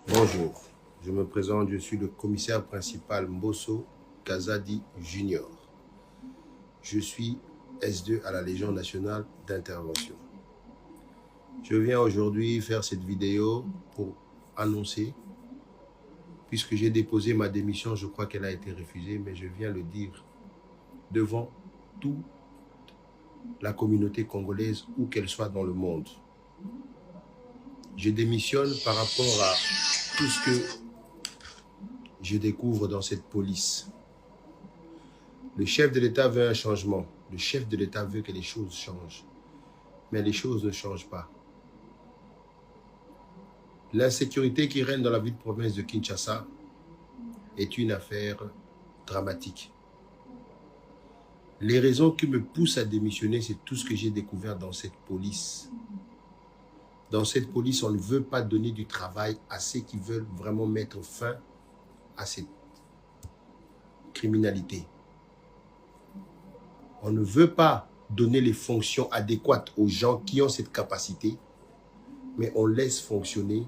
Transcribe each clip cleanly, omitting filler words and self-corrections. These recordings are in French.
Bonjour, je me présente, je suis le commissaire principal Mbosso Kazadi Junior. Je suis S2 à la Légion nationale d'intervention. Je viens aujourd'hui faire cette vidéo pour annoncer, puisque j'ai déposé ma démission, je crois qu'elle a été refusée, mais je viens le dire devant toute la communauté congolaise, où qu'elle soit dans le monde. Je démissionne par rapport à tout ce que je découvre dans cette police. Le chef de l'État veut un changement. Le chef de l'État veut que les choses changent. Mais les choses ne changent pas. L'insécurité qui règne dans la ville province de Kinshasa est une affaire dramatique. Les raisons qui me poussent à démissionner, c'est tout ce que j'ai découvert dans cette police. Dans cette police, on ne veut pas donner du travail à ceux qui veulent vraiment mettre fin à cette criminalité. On ne veut pas donner les fonctions adéquates aux gens qui ont cette capacité, mais on laisse fonctionner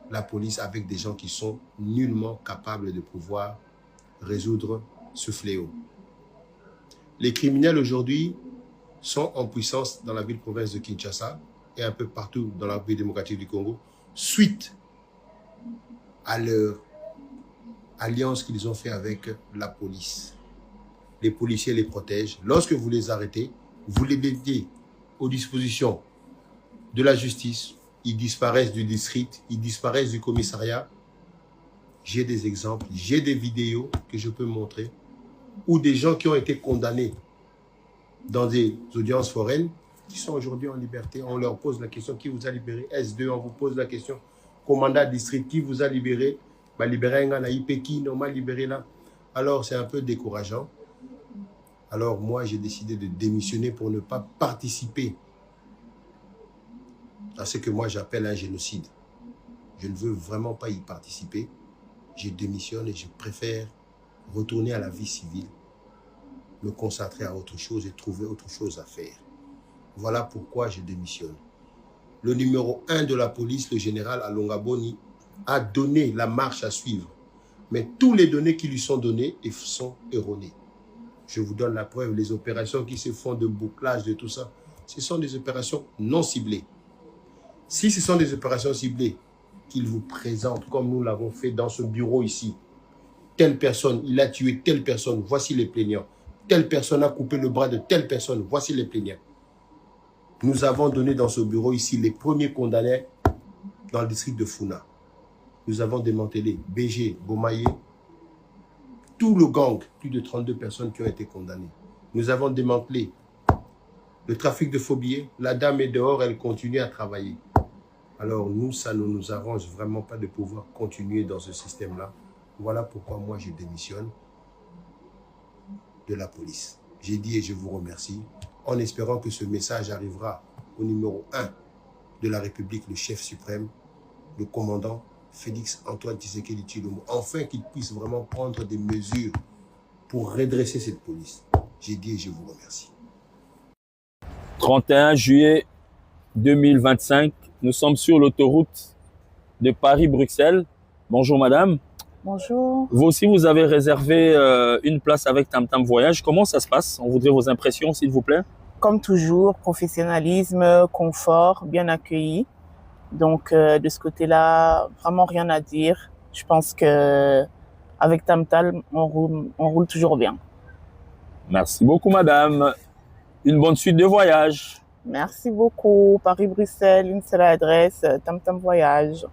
la police avec des gens qui sont nullement capables de pouvoir résoudre ce fléau. Les criminels aujourd'hui sont en puissance dans la ville-province de Kinshasa et un peu partout dans la République démocratique du Congo, suite à leur alliance qu'ils ont fait avec la police. Les policiers les protègent. Lorsque vous les arrêtez, vous les mettez aux dispositions de la justice, ils disparaissent du district, ils disparaissent du commissariat. J'ai des exemples, j'ai des vidéos que je peux montrer, où des gens qui ont été condamnés dans des audiences foraines, qui sont aujourd'hui en liberté, on leur pose la question, qui vous a libéré? S2, on vous pose la question, commandant district, qui vous a libéré? Bah, libéré un gars, qui n'a pas libéré là. Alors c'est un peu décourageant. Alors moi j'ai décidé de démissionner pour ne pas participer à ce que moi j'appelle un génocide. Je ne veux vraiment pas y participer. Je démissionne et je préfère retourner à la vie civile, me concentrer à autre chose et trouver autre chose à faire. Voilà pourquoi je démissionne. Le numéro 1 de la police, le général Alonga Boni, a donné la marche à suivre. Mais tous les données qui lui sont données sont erronées. Je vous donne la preuve, les opérations qui se font de bouclage, de tout ça, ce sont des opérations non ciblées. Si ce sont des opérations ciblées qu'il vous présente, comme nous l'avons fait dans ce bureau ici, telle personne, il a tué telle personne, voici les plaignants. Telle personne a coupé le bras de telle personne, voici les plaignants. Nous avons donné dans ce bureau ici les premiers condamnés dans le district de Funa. Nous avons démantelé BG, Bomaye, tout le gang, plus de 32 personnes qui ont été condamnées. Nous avons démantelé le trafic de faux billets. La dame est dehors, elle continue à travailler. Alors nous, ça ne nous arrange vraiment pas de pouvoir continuer dans ce système-là. Voilà pourquoi moi je démissionne de la police. J'ai dit et je vous remercie, en espérant que ce message arrivera au numéro 1 de la République, le chef suprême, le commandant Félix Antoine Tshisekedi Tshilombo, enfin qu'il puisse vraiment prendre des mesures pour redresser cette police. J'ai dit et je vous remercie. 31 juillet 2025, nous sommes sur l'autoroute de Paris-Bruxelles. Bonjour madame. Bonjour. Vous aussi, vous avez réservé une place avec Tam Tam Voyage. Comment ça se passe? On voudrait vos impressions, s'il vous plaît. Comme toujours, professionnalisme, confort, bien accueilli. Donc, de ce côté-là, vraiment rien à dire. Je pense que avec Tam Tam, on roule toujours bien. Merci beaucoup, madame. Une bonne suite de voyage. Merci beaucoup. Paris-Bruxelles, une seule adresse, Tam Tam Voyage.